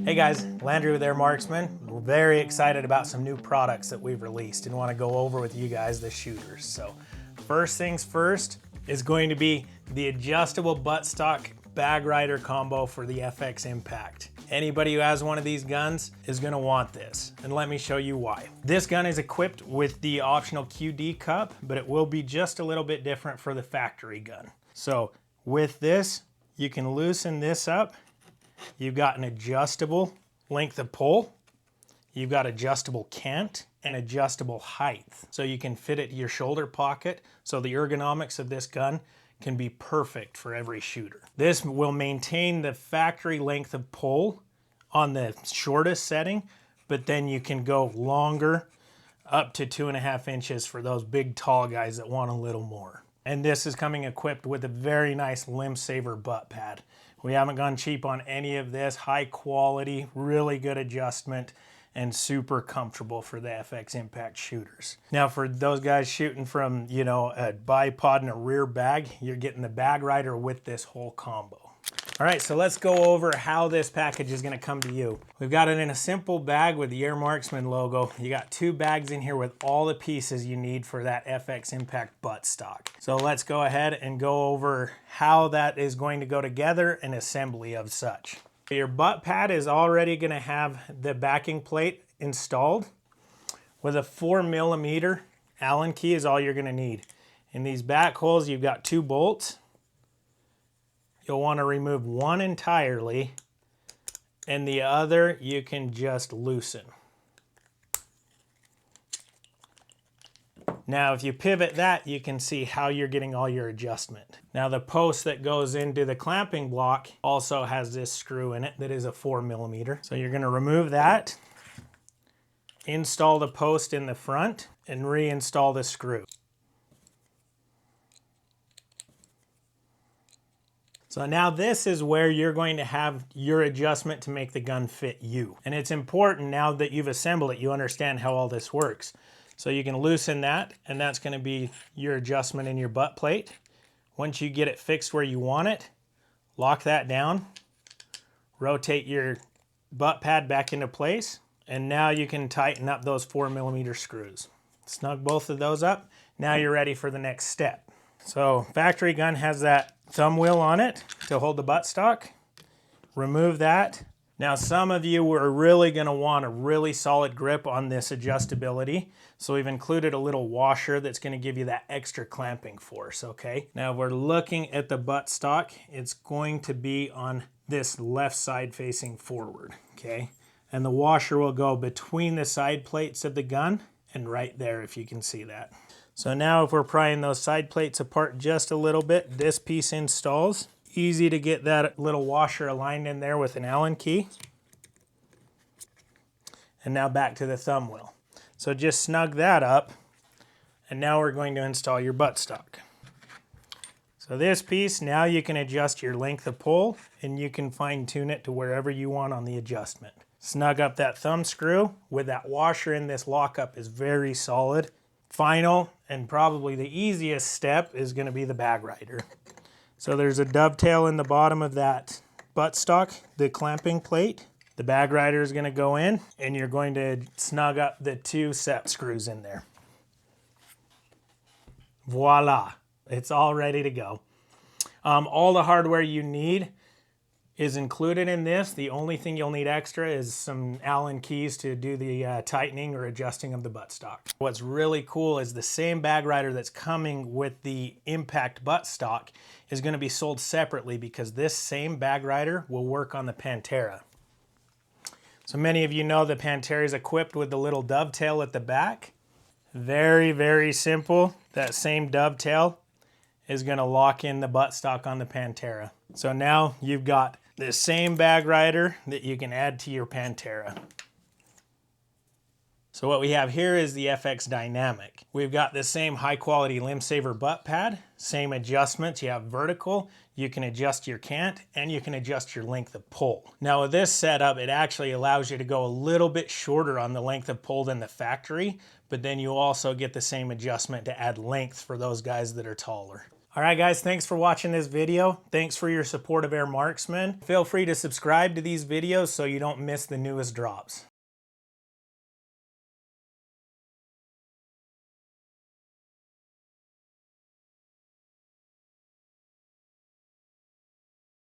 Hey guys, Landry with AirMarksman. We're very excited about some new products that we've released and want to go over with you guys, the shooters. So first things first is going to be the adjustable buttstock bag rider combo for the FX Impact. Anybody who has one of these guns is going to want this, and let me show you why. This gun is equipped with the optional QD cup, but it will be just a little bit different for the factory gun. So with this, you can loosen this up. You've got an adjustable length of pull, you've got adjustable cant, and adjustable height. So you can fit it to your shoulder pocket, so the ergonomics of this gun can be perfect for every shooter. This will maintain the factory length of pull on the shortest setting, but then you can go longer, up to 2.5 inches for those big tall guys that want a little more. And this is coming equipped with a very nice limb saver butt pad. We haven't gone cheap on any of this. High quality, really good adjustment, and super comfortable for the FX Impact shooters. Now for those guys shooting from, you know, a bipod and a rear bag, you're getting the bag rider with this whole combo. All right, so let's go over how this package is gonna come to you. We've got it in a simple bag with the AirMarksman logo. You got 2 bags in here with all the pieces you need for that FX Impact buttstock. So let's go ahead and go over how that is going to go together and assembly of such. Your butt pad is already gonna have the backing plate installed. With a 4mm Allen key is all you're gonna need. In these back holes, you've got 2 bolts. You'll want to remove one entirely, and the other you can just loosen. Now if you pivot that, you can see how you're getting all your adjustment. Now the post that goes into the clamping block also has this screw in it that is a 4mm. So you're going to remove that, install the post in the front, and reinstall the screw. So now this is where you're going to have your adjustment to make the gun fit you. And it's important now that you've assembled it, you understand how all this works. So you can loosen that, and that's going to be your adjustment in your butt plate. Once you get it fixed where you want it, lock that down, rotate your butt pad back into place, and now you can tighten up those 4mm screws. Snug both of those up. Now you're ready for the next step. So factory gun has that thumb wheel on it to hold the buttstock. Remove that. Now some of you are really going to want a really solid grip on this adjustability. So we've included a little washer that's going to give you that extra clamping force, okay? Now we're looking at the buttstock. It's going to be on this left side facing forward, okay? And the washer will go between the side plates of the gun and right there, if you can see that. So now if we're prying those side plates apart just a little bit, this piece installs. Easy to get that little washer aligned in there with an Allen key. And now back to the thumb wheel. So just snug that up, and now we're going to install your buttstock. So this piece, now you can adjust your length of pull, and you can fine tune it to wherever you want on the adjustment. Snug up that thumb screw with that washer in this lockup is very solid. Final, and probably the easiest step, is going to be the bag rider. So there's a dovetail in the bottom of that buttstock, the clamping plate. The bag rider is going to go in, and you're going to snug up the 2 set screws in there. Voila, it's all ready to go. All the hardware you need is included in this. The only thing you'll need extra is some Allen keys to do the tightening or adjusting of the buttstock. What's really cool is the same bag rider that's coming with the Impact buttstock is going to be sold separately, because this same bag rider will work on the Panthera. So many of you know the Panthera is equipped with the little dovetail at the back. Very, very simple. That same dovetail is going to lock in the buttstock on the Panthera. So now you've got the same bag rider that you can add to your Panthera. So what we have here is the FX Dynamic. We've got the same high quality limb saver butt pad, same adjustments. You have vertical, you can adjust your cant, and you can adjust your length of pull. Now with this setup, it actually allows you to go a little bit shorter on the length of pull than the factory, but then you also get the same adjustment to add length for those guys that are taller. All right, guys, thanks for watching this video. Thanks for your support of AirMarksman. Feel free to subscribe to these videos so you don't miss the newest drops.